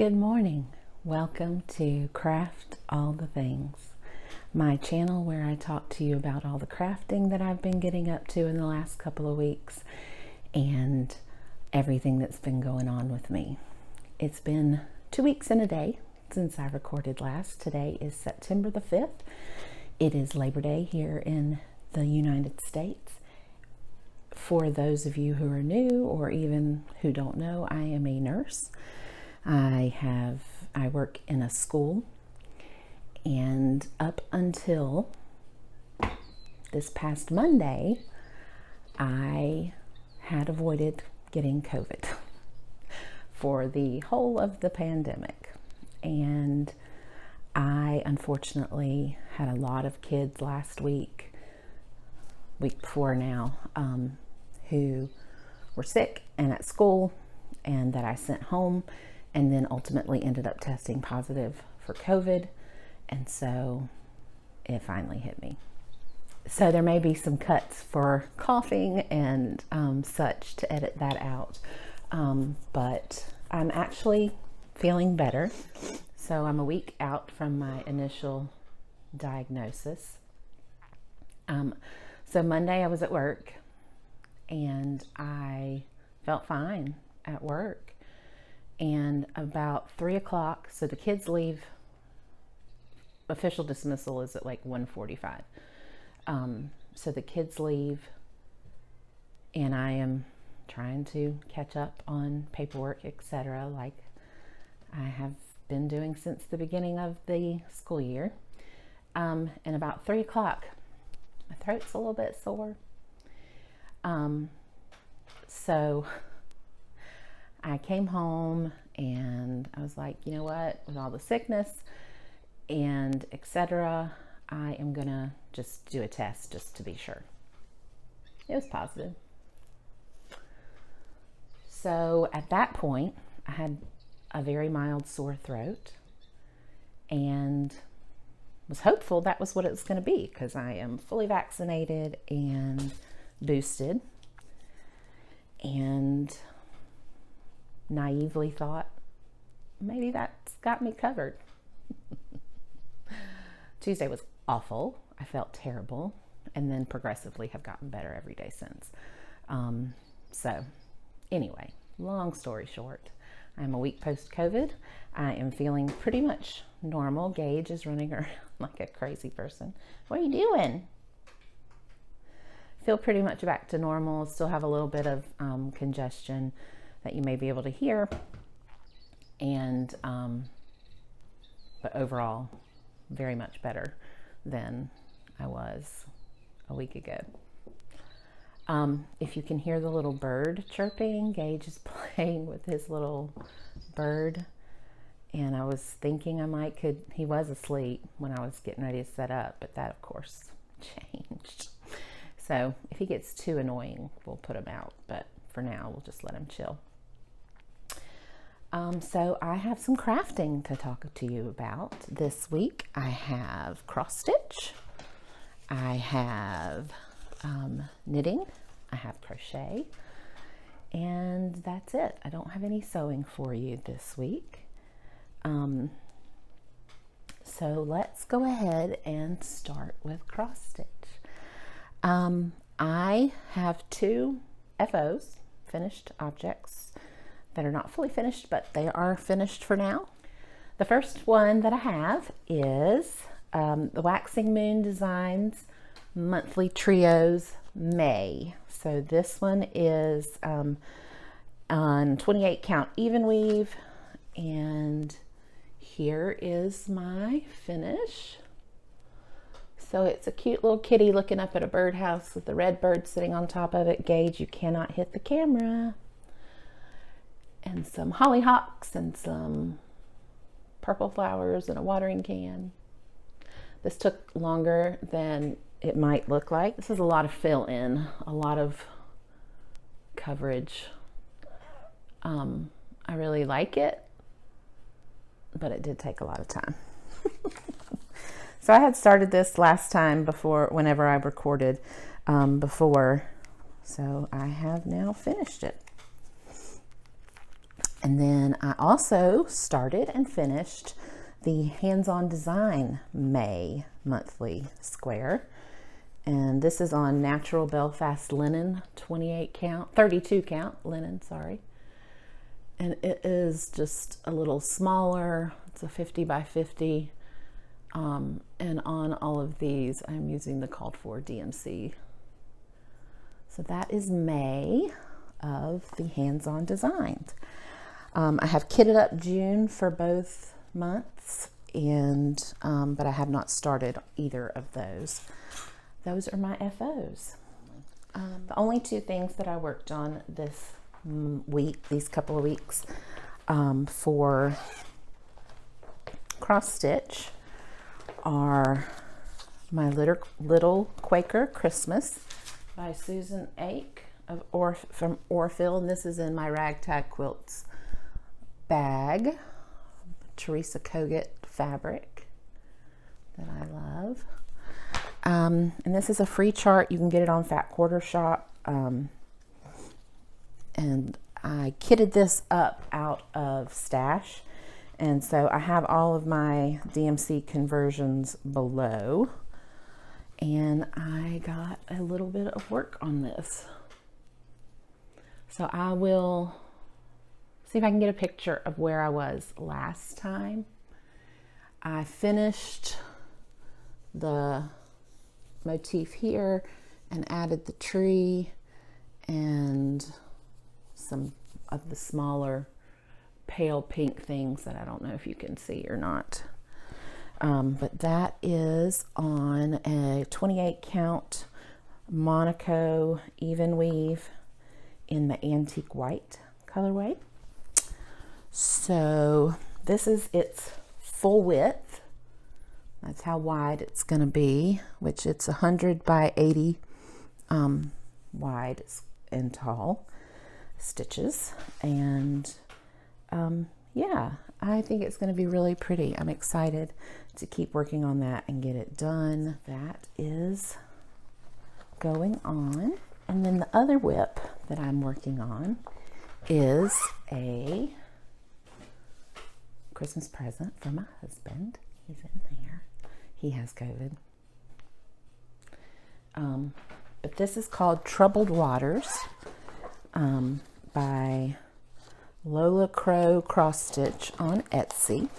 Good morning. Welcome to Craft All the Things, my channel where I talk to you about all the crafting that I've been getting up to in the last couple of weeks and everything that's been going on with me. It's been 2 weeks and a day since I recorded last. Today is September the 5th. It is Labor Day here in the United States. For those of you who are new or even who don't know, I am a nurse. I work in a school, and up until this past Monday, I had avoided getting COVID for the whole of the pandemic. And I unfortunately had a lot of kids last week before now, who were sick and at school and that I sent home, and then ultimately ended up testing positive for COVID. And so it finally hit me. So there may be some cuts for coughing and such to edit that out. But I'm actually feeling better. So I'm a week out from my initial diagnosis. So Monday I was at work and I felt fine at work. And about 3 o'clock, so the kids leave, official dismissal is at like 1:45. So the kids leave and I am trying to catch up on paperwork, etc., like I have been doing since the beginning of the school year. And about 3 o'clock, my throat's a little bit sore. So I came home and I was like, you know what, with all the sickness and etc., I am gonna just do a test just to be sure. It was positive. So at that point, I had a very mild sore throat and was hopeful that was what it was going to be because I am fully vaccinated and boosted, and naively thought maybe that's got me covered. Tuesday was awful. I felt terrible, and then progressively have gotten better every day since. So anyway, long story short, I'm a week post-COVID. I am feeling pretty much normal. Gage is running around like a crazy person. What are you doing? Feel pretty much back to normal. Still have a little bit of congestion that you may be able to hear, and but overall very much better than I was a week ago. If you can hear the little bird chirping, Gage is playing with his little bird, and I was thinking he was asleep when I was getting ready to set up, but that of course changed. So if he gets too annoying, we'll put him out, but for now we'll just let him chill. So I have some crafting to talk to you about this week. I have cross stitch, I have knitting, I have crochet, and that's it. I don't have any sewing for you this week. So let's go ahead and start with cross stitch. I have 2 FOs, finished objects, that are not fully finished, but they are finished for now. The first one that I have is the Waxing Moon Designs Monthly Trios May. So this one is on 28 count even weave, and here is my finish. So it's a cute little kitty looking up at a birdhouse with the red bird sitting on top of it. Gage, you cannot hit the camera. And some hollyhocks and some purple flowers and a watering can. This took longer than it might look like. This is a lot of fill in, a lot of coverage. I really like it, but it did take a lot of time. So I had started this last time whenever I recorded before. So I have now finished it. And then I also started and finished the Hands-On Design May monthly square. And this is on natural Belfast linen, 32 count linen, sorry. And it is just a little smaller. It's a 50 by 50. And on all of these, I'm using the called for DMC. So that is May of the Hands-On Designs. I have kitted up June for both months, and but I have not started either of those. Those are my FOs. The only two things that I worked on this week, these couple of weeks, for cross stitch are my little Quaker Christmas by Susan Ake from Orville, and this is in my Ragtag Quilts bag, Teresa Kogut fabric that I love. And this is a free chart. You can get it on Fat Quarter Shop. And I kitted this up out of Stash. And so I have all of my DMC conversions below. And I got a little bit of work on this. So I will see if I can get a picture of where I was last time. I finished the motif here and added the tree and some of the smaller pale pink things that I don't know if you can see or not. But that is on a 28 count Monaco even weave in the antique white colorway. So this is its full width. That's how wide it's going to be, which it's 100 by 80 wide and tall stitches. And yeah, I think it's going to be really pretty. I'm excited to keep working on that and get it done. That is going on. And then the other whip that I'm working on is a Christmas present for my husband. He's in there. He has COVID. But this is called Troubled Waters by Lola Crow Cross Stitch on Etsy.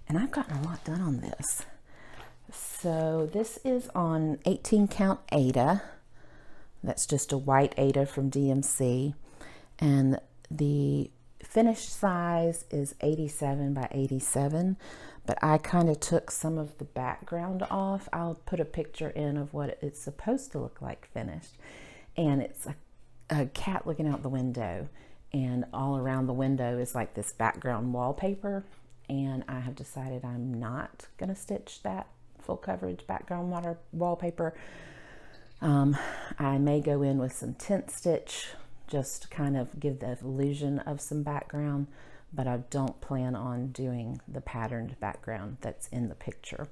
And I've gotten a lot done on this. So this is on 18 count Aida. That's just a white Aida from DMC. And the finished size is 87 by 87, but I kind of took some of the background off. I'll put a picture in of what it's supposed to look like finished. And it's a cat looking out the window, and all around the window is like this background wallpaper. And I have decided I'm not gonna stitch that full coverage background wallpaper. I may go in with some tent stitch, just to kind of give the illusion of some background, but I don't plan on doing the patterned background that's in the picture.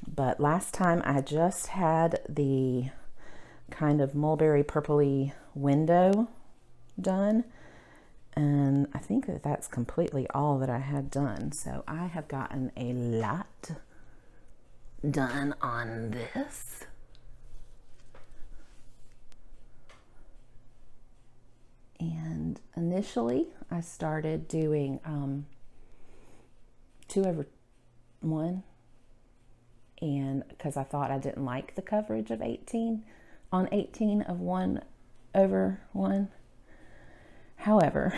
But last time I just had the kind of mulberry purpley window done, and I think that that's completely all that I had done. So I have gotten a lot done on this. And initially I started doing 2/1, and because I thought I didn't like the coverage of 18 on 18 of 1/1. However,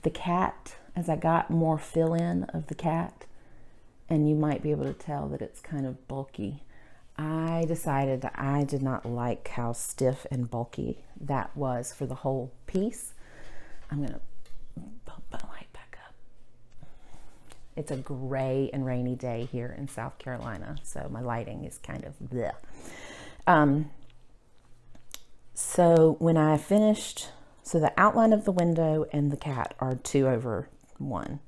the cat, as I got more fill in of the cat, and you might be able to tell that it's kind of bulky, I decided that I did not like how stiff and bulky that was for the whole piece. I'm going to bump my light back up. It's a gray and rainy day here in South Carolina, so my lighting is kind of bleh. So when I finished, so the outline of the window and the cat are 2/1.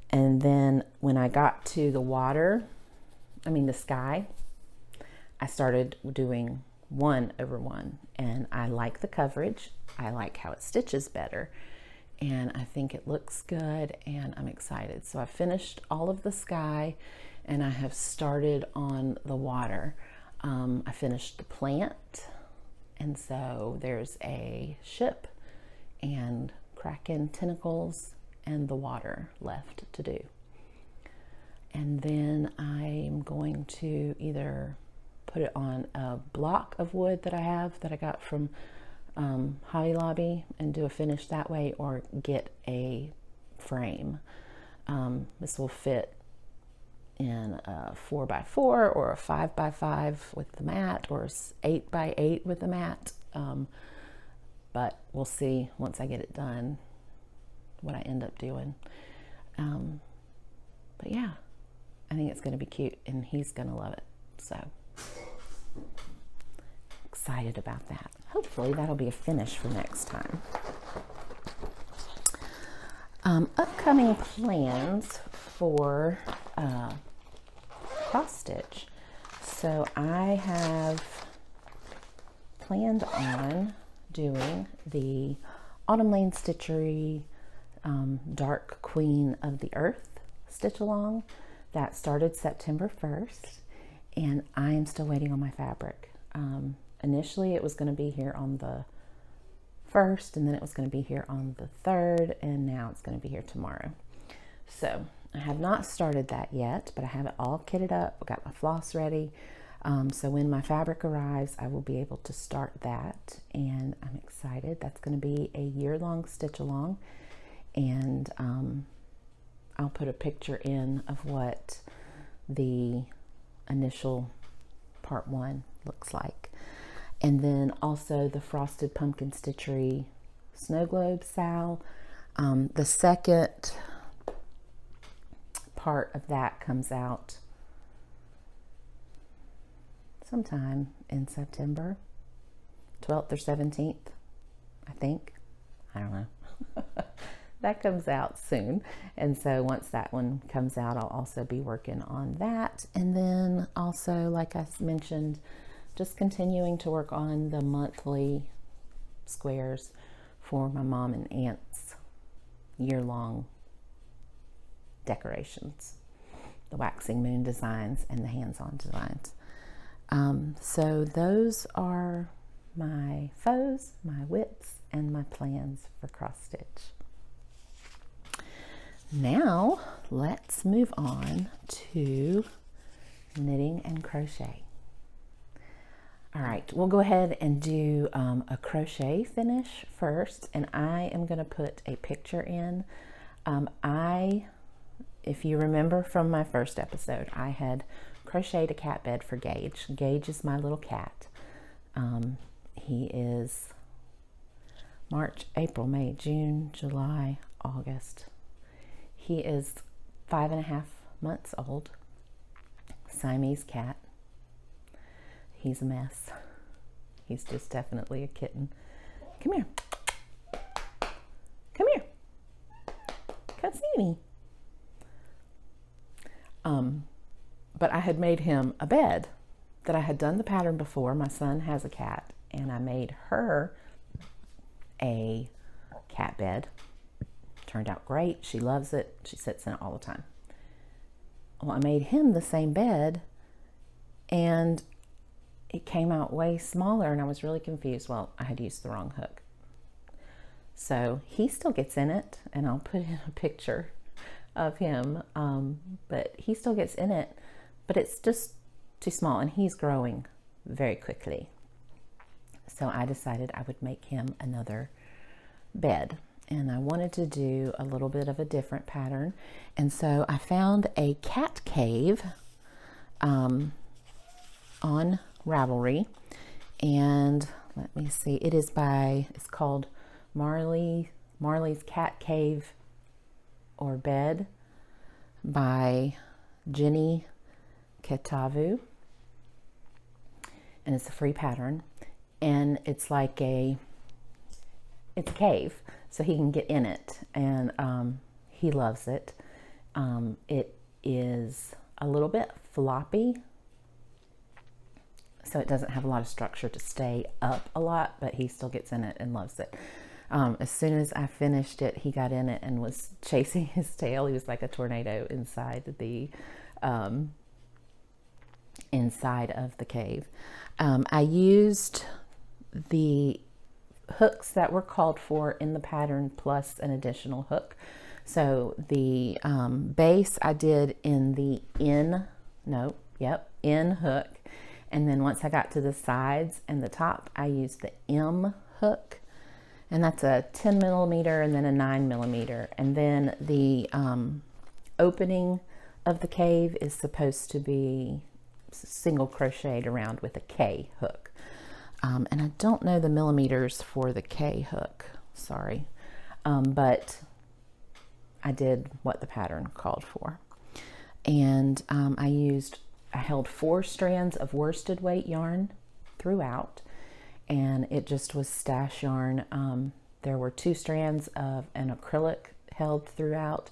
And then when I got to the water, the sky, I started doing 1/1, and I like the coverage. I like how it stitches better, and I think it looks good, and I'm excited. So I finished all of the sky, and I have started on the water. I finished the plant, and so there's a ship and kraken tentacles and the water left to do. And then I'm going to either put it on a block of wood that I have that I got from Hobby Lobby and do a finish that way, or get a frame. This will fit in a 4x4 or a 5x5 with the mat, or 8x8 with the mat. But we'll see once I get it done what I end up doing. But yeah, I think it's going to be cute, and he's going to love it. So excited about that. Hopefully that'll be a finish for next time. Upcoming plans for cross stitch. So I have planned on doing the Autumn Lane Stitchery Dark Queen of the Earth stitch along. That started September 1st, and I am still waiting on my fabric. Initially it was going to be here on the 1st, and then it was going to be here on the 3rd, and now it's going to be here tomorrow. So I have not started that yet, but I have it all kitted up. I've got my floss ready. So when my fabric arrives, I will be able to start that, and I'm excited. That's going to be a year-long stitch along, and I'll put a picture in of what the initial part 1 looks like. And then also the Frosted Pumpkin Stitchery Snow Globe Sal. The second part of that comes out sometime in September, 12th or 17th, I think. I don't know. That comes out soon. And so once that one comes out, I'll also be working on that. And then also, like I mentioned, just continuing to work on the monthly squares for my mom and aunt's year-long decorations, the waxing moon designs and the hands-on designs. So those are my faux, my whips, and my plans for cross stitch. Now let's move on to knitting and crochet. All right, we'll go ahead and do a crochet finish first, and I am going to put a picture in. If you remember from my first episode, I had crocheted a cat bed for Gage. Gage is my little cat. He is March, April, May, June, July, August. He is 5.5 months old, Siamese cat. He's a mess. He's just definitely a kitten. Come here. Come here. Come see me. But I had made him a bed that I had done the pattern before. My son has a cat, and I made her a cat bed. Turned out great. She loves it. She sits in it all the time. Well, I made him the same bed, and it came out way smaller, and I was really confused. Well, I had used the wrong hook. So he still gets in it, and I'll put in a picture of him, but he still gets in it, but it's just too small, and he's growing very quickly. So I decided I would make him another bed, and I wanted to do a little bit of a different pattern, and so I found a cat cave on Ravelry, and let me see, it's called Marley's Cat Cave or Bed by Jenni Catavu, and it's a free pattern, and it's like it's a cave, so he can get in it, and he loves it. It is a little bit floppy, so so it doesn't have a lot of structure to stay up a lot, but he still gets in it and loves it. As soon as I finished it, he got in it and was chasing his tail. He was like a tornado inside of the cave. I used the hooks that were called for in the pattern plus an additional hook. So the base I did in the in hook, and then once I got to the sides and the top, I used the M hook, and that's a 10 millimeter and then a 9 millimeter, and then the opening of the cave is supposed to be single crocheted around with a K hook. And I don't know the millimeters for the K hook, sorry, but I did what the pattern called for. And I held 4 strands of worsted weight yarn throughout, and it just was stash yarn. There were 2 strands of an acrylic held throughout,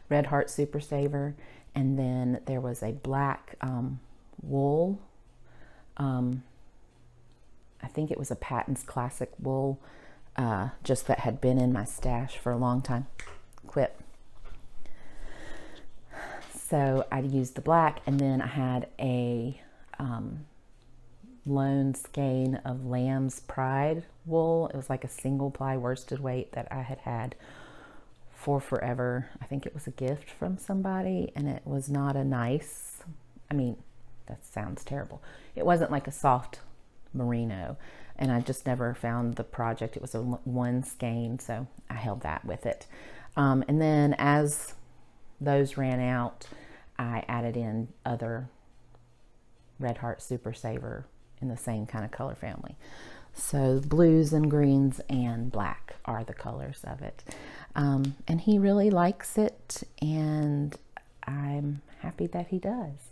Red Heart Super Saver, and then there was a black wool. I think it was a Patton's Classic wool, just that had been in my stash for a long time. Quit. So I used the black, and then I had a lone skein of Lamb's Pride wool. It was like a single ply worsted weight that I had had for forever. I think it was a gift from somebody, and it was not a nice, I mean, that sounds terrible. It wasn't like a soft merino, and I just never found the project. It was a one skein, so I held that with it. And then as those ran out, I added in other Red Heart Super Saver in the same kind of color family. So blues and greens and black are the colors of it. And he really likes it, and I'm happy that he does.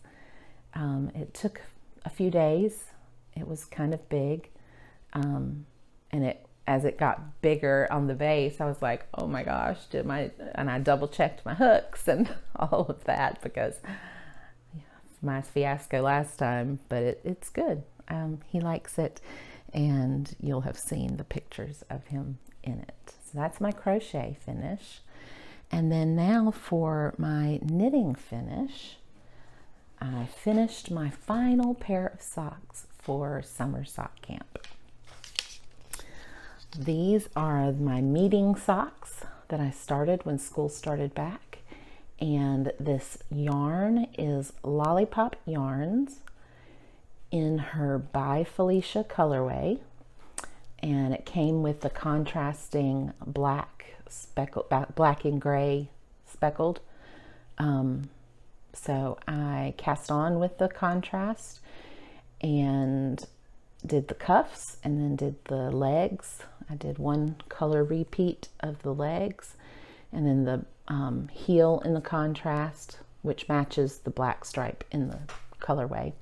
It took a few days. It was kind of big. And as it got bigger on the base, I was like, oh my gosh, and I double checked my hooks and all of that, because my fiasco last time, but it's good. He likes it, and you'll have seen the pictures of him in it. So that's my crochet finish. And then now for my knitting finish, I finished my final pair of socks for summer sock camp. These are my meeting socks that I started when school started back, and this yarn is Lollipop Yarns in her By Felicia colorway, and it came with the contrasting black and gray speckled. So I cast on with the contrast and did the cuffs, and then did the legs. I did one color repeat of the legs, and then the heel in the contrast, which matches the black stripe in the colorway.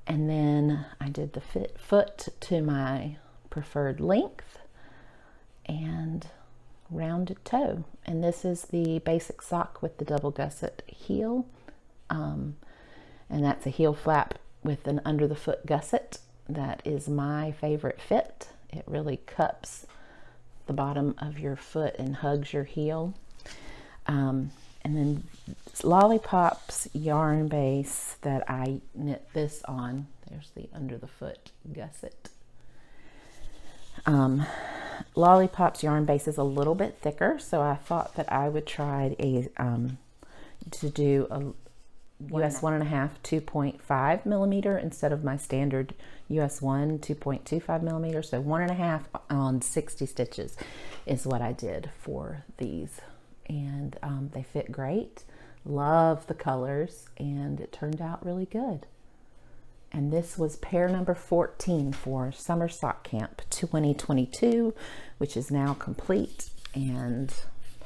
And then I did the foot to my preferred length and rounded toe. And this is the basic sock with the double gusset heel. And that's a heel flap with an under the foot gusset. That is my favorite fit. It really cups the bottom of your foot and hugs your heel. And then Lollipop's yarn base that I knit this on. There's the under the foot gusset. Lollipop's yarn base is a little bit thicker, so I thought that I would try to do a US 1.5 2.5 millimeter instead of my standard US 1 2.25 millimeter. So 1.5 on 60 stitches is what I did for these, and they fit great. Love the colors, and it turned out really good. And this was pair number 14 for Summer Sock Camp 2022, which is now complete and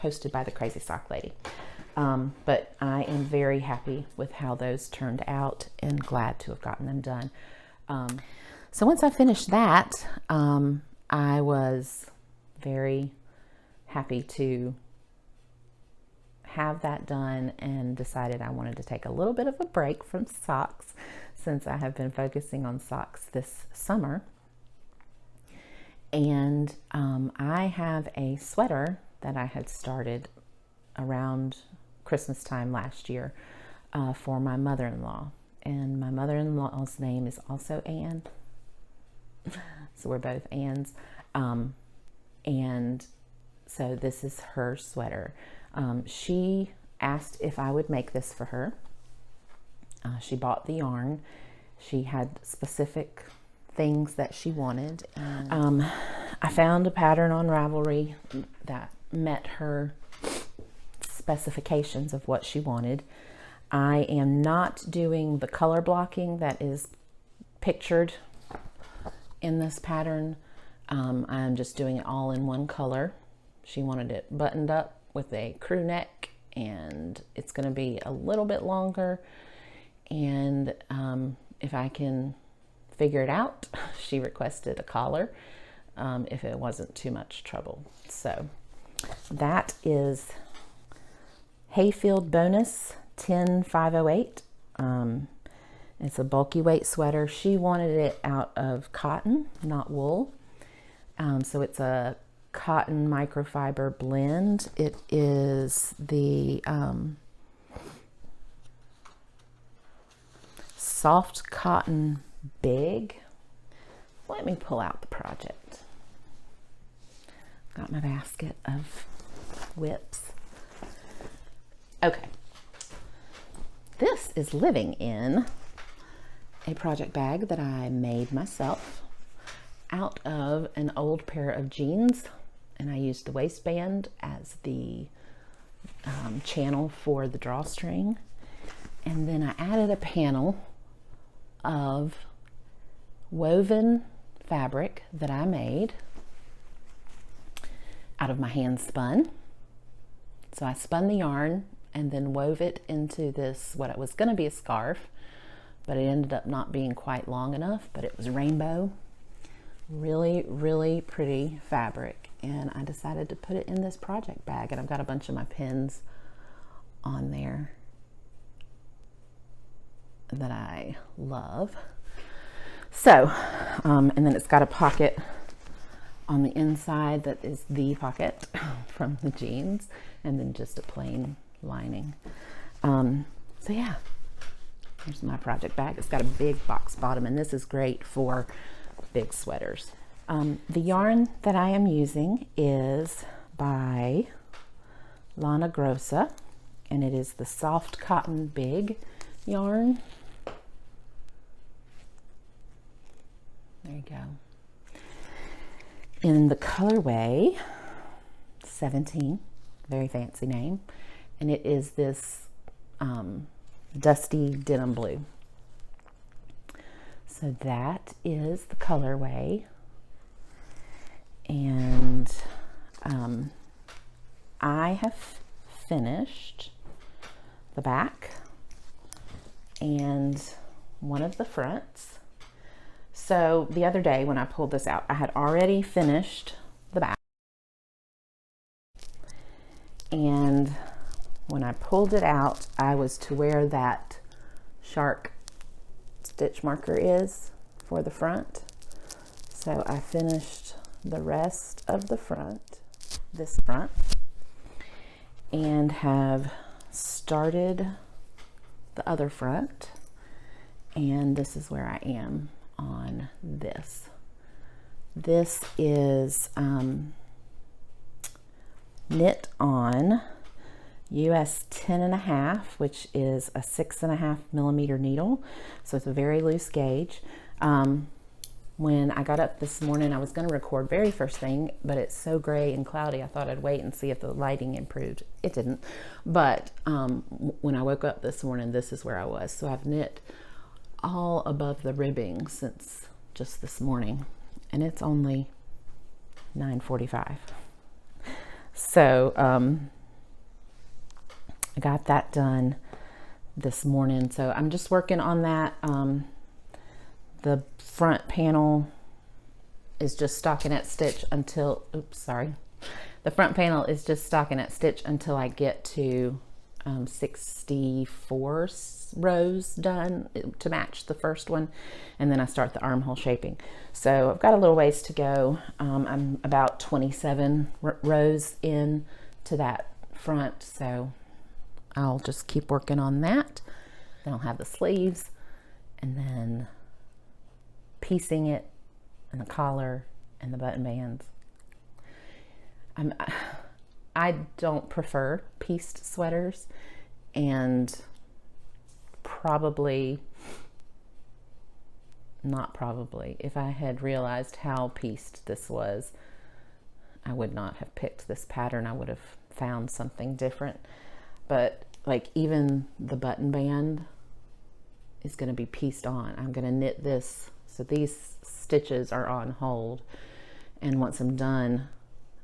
hosted by the Crazy Sock Lady. But I am very happy with how those turned out and glad to have gotten them done. So once I finished that, I was very happy to have that done and decided I wanted to take a little bit of a break from socks since I have been focusing on socks this summer. And I have a sweater that I had started around Christmas time last year for my mother-in-law. And my mother-in-law's name is also Anne. So we're both Annes. And so this is her sweater. She asked if I would make this for her. She bought the yarn. She had specific things that she wanted. And, I found a pattern on Ravelry that met her specifications of what she wanted. I am not doing the color blocking that is pictured in this pattern. I'm just doing it all in one color. She wanted it buttoned up with a crew neck, and it's going to be a little bit longer. And if I can figure it out, she requested a collar if it wasn't too much trouble. So that is Hayfield Bonus 10508. It's a bulky weight sweater. She wanted it out of cotton, not wool. So it's a cotton microfiber blend. It is the soft cotton big. Let me pull out the project. Got my basket of whips. Okay. This is living in a project bag that I made myself out of an old pair of jeans, and I used the waistband as the channel for the drawstring, and then I added a panel of woven fabric that I made out of my hand spun. So I spun the yarn and then wove it into this, what it was going to be a scarf, but it ended up not being quite long enough, but it was rainbow. Really, really pretty fabric. And I decided to put it in this project bag, and I've got a bunch of my pins on there that I love. So, and then it's got a pocket on the inside that is the pocket from the jeans, and then just a plain lining. So yeah, here's my project bag. It's got a big box bottom, and this is great for big sweaters. The yarn that I am using is by Lana Grossa, and it is the soft cotton big yarn. There you go. In the colorway 17, very fancy name, and it is this dusty denim blue. So that is the colorway, and I have finished the back and one of the fronts. So the other day when I pulled this out, I had already finished the back, and when I pulled it out, I was to where that shark stitch marker is for the front. So I finished the rest of the front, this front, and have started the other front, and this is where I am on this. This is knit on US 10.5, which is a 6.5 millimeter needle, so it's a very loose gauge. When I got up this morning, I was going to record very first thing, but it's so gray and cloudy, I thought I'd wait and see if the lighting improved. It didn't, but when I woke up this morning, this is where I was. So I've knit all above the ribbing since just this morning, and it's only 9:45. So I got that done this morning, so I'm just working on that. The front panel is just stockinette stitch until, oops, sorry. The front panel is just stockinette stitch until I get to 64 rows done to match the first one, and then I start the armhole shaping. So I've got a little ways to go. I'm about 27 rows in to that front, so I'll just keep working on that. Then I'll have the sleeves, and then piecing it, and the collar, and the button bands. I don't prefer pieced sweaters, and if I had realized how pieced this was, I would not have picked this pattern. I would have found something different. But like even the button band is going to be pieced on. I'm going to knit this, so these stitches are on hold, and once I'm done,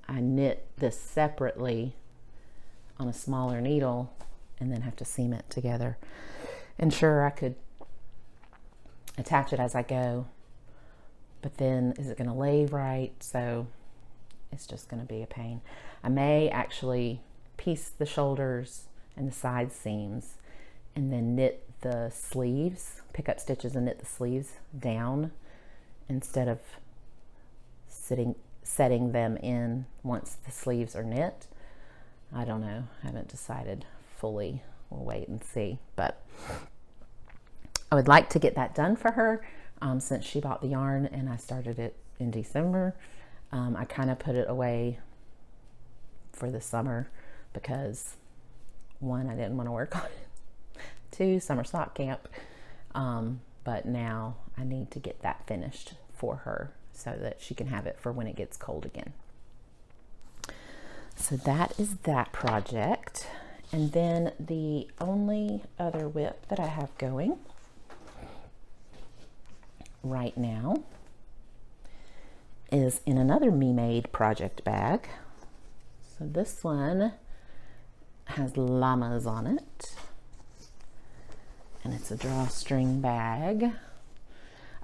I knit this separately on a smaller needle and then have to seam it together. And sure, I could attach it as I go, but then is it going to lay right? So it's just going to be a pain. I may actually piece the shoulders and the side seams and then knit the sleeves, pick up stitches and knit the sleeves down instead of setting them in once the sleeves are knit. I don't know, I haven't decided fully. We'll wait and see, but I would like to get that done for her since she bought the yarn and I started it in December. I kind of put it away for the summer because one, I didn't want to work on it. Two, summer sock camp. But now I need to get that finished for her so that she can have it for when it gets cold again. So that is that project. And then the only other whip that I have going right now is in another Me Made project bag. So this one has llamas on it, and it's a drawstring bag.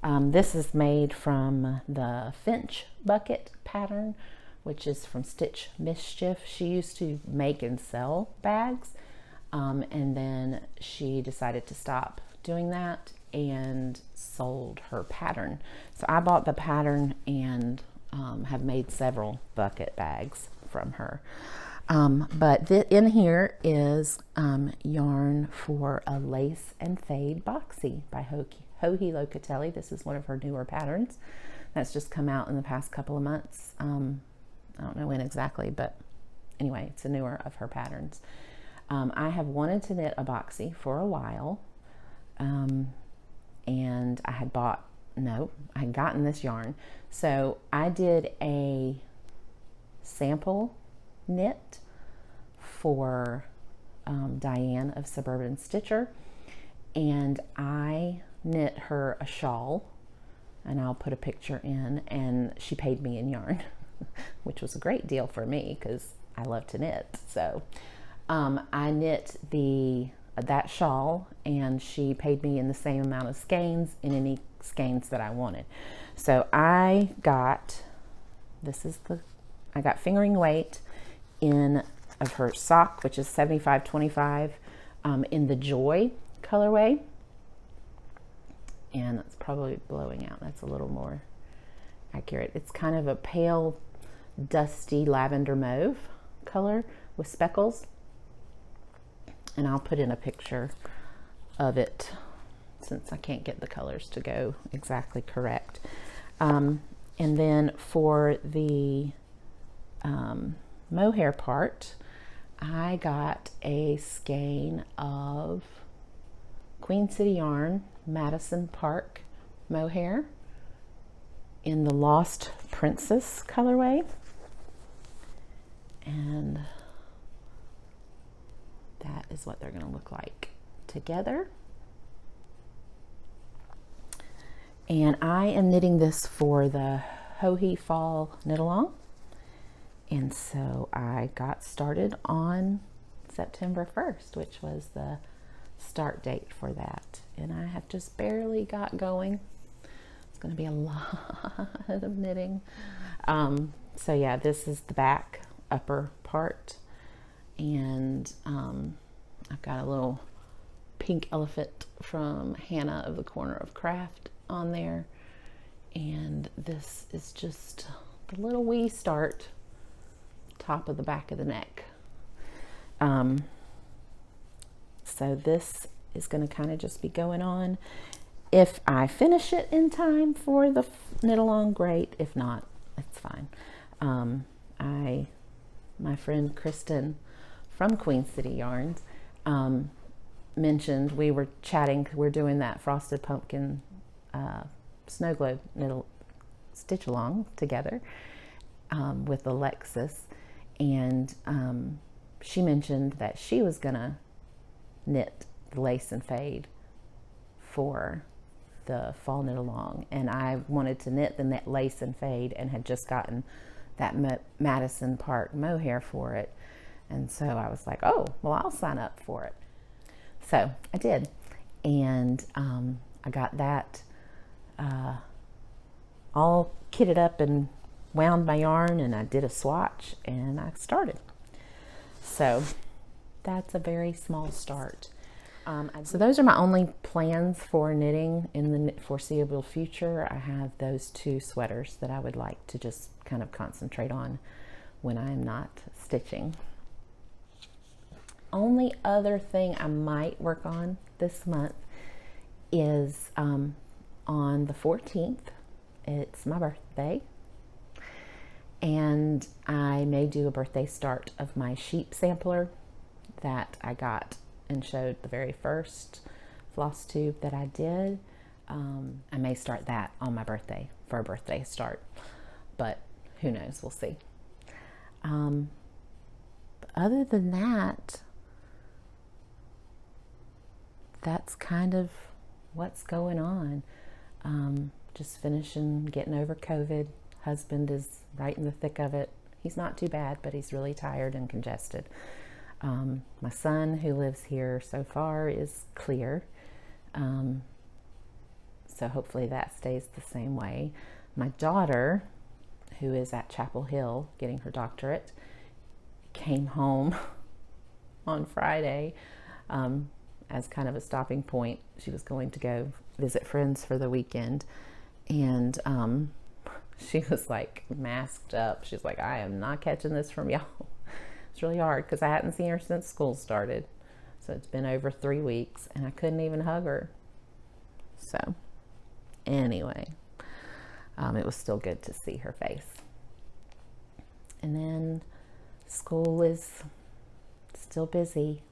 This is made from the Finch bucket pattern, which is from Stitch Mischief. She used to make and sell bags, and then she decided to stop doing that and sold her pattern. So I bought the pattern and have made several bucket bags from her. But in here is yarn for a lace and fade boxy by Joji Locateli. This is one of her newer patterns that's just come out in the past couple of months. I don't know when exactly, but anyway, it's a newer of her patterns. I have wanted to knit a boxy for a while, and I had gotten this yarn. So I did a sample knit for Diane of Suburban Stitcher, and I knit her a shawl, and I'll put a picture in, and she paid me in yarn, which was a great deal for me because I love to knit. So I knit that shawl, and she paid me in the same amount of skeins in any skeins that I wanted. So I got fingering weight of her sock, which is 75-25, in the Joy colorway, and it's probably blowing out. That's a little more accurate. It's kind of a pale, dusty lavender mauve color with speckles, and I'll put in a picture of it since I can't get the colors to go exactly correct. And then for the mohair part, I got a skein of Queen City Yarn Madison Park mohair in the Lost Princess colorway, and that is what they're going to look like together. And I am knitting this for the Joji Fall Knit Along. And so I got started on September 1st, which was the start date for that. And I have just barely got going. It's going to be a lot of knitting. So yeah, this is the back upper part. And I've got a little pink elephant from Hannah of the Corner of Craft on there. And this is just the little wee start, top of the back of the neck. So this is going to kind of just be going on. If I finish it in time for the knit along, great. If not, it's fine. My friend Kristen from Queen City Yarns mentioned, we were chatting, we're doing that frosted pumpkin snow globe knit stitch along together with Alexis, and she mentioned that she was gonna knit the lace and fade for the fall knit along, and I wanted to knit the lace and fade and had just gotten that Madison Park mohair for it, and so I was like, oh well, I'll sign up for it. So I did, and I got that all kitted up and wound my yarn, and I did a swatch and I started. So that's a very small start. So those are my only plans for knitting in the foreseeable future. I have those 2 sweaters that I would like to just kind of concentrate on when I'm not stitching. Only other thing I might work on this month is on the 14th. It's my birthday, and I may do a birthday start of my sheep sampler that I got and showed the very first floss tube that I did. I may start that on my birthday for a birthday start, but who knows, we'll see. Other than that, that's kind of what's going on. Just finishing getting over COVID. Husband is right in the thick of it. He's not too bad, but he's really tired and congested. My son, who lives here so far, is clear. So hopefully that stays the same way. My daughter, who is at Chapel Hill getting her doctorate, came home on Friday as kind of a stopping point. She was going to go visit friends for the weekend, and she was like masked up. She's like, I am not catching this from y'all. It's really hard because I hadn't seen her since school started. So it's been over 3 weeks and I couldn't even hug her. So anyway, it was still good to see her face. And then school is still busy.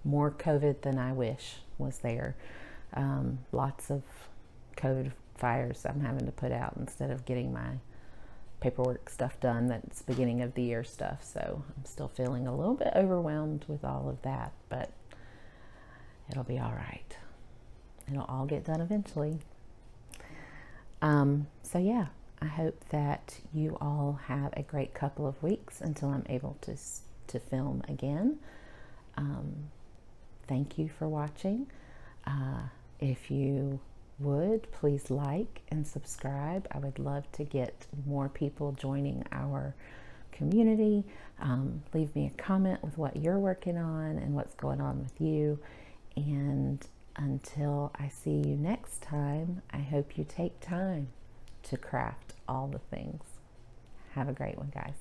More COVID than I wish was there. Lots of COVID fires I'm having to put out instead of getting my paperwork stuff done. That's beginning of the year stuff. So I'm still feeling a little bit overwhelmed with all of that, but it'll be all right. It'll all get done eventually. So yeah, I hope that you all have a great couple of weeks until I'm able to film again. Thank you for watching. If you would, please like and subscribe. I would love to get more people joining our community. Leave me a comment with what you're working on and what's going on with you. And until I see you next time, I hope you take time to craft all the things. Have a great one, guys.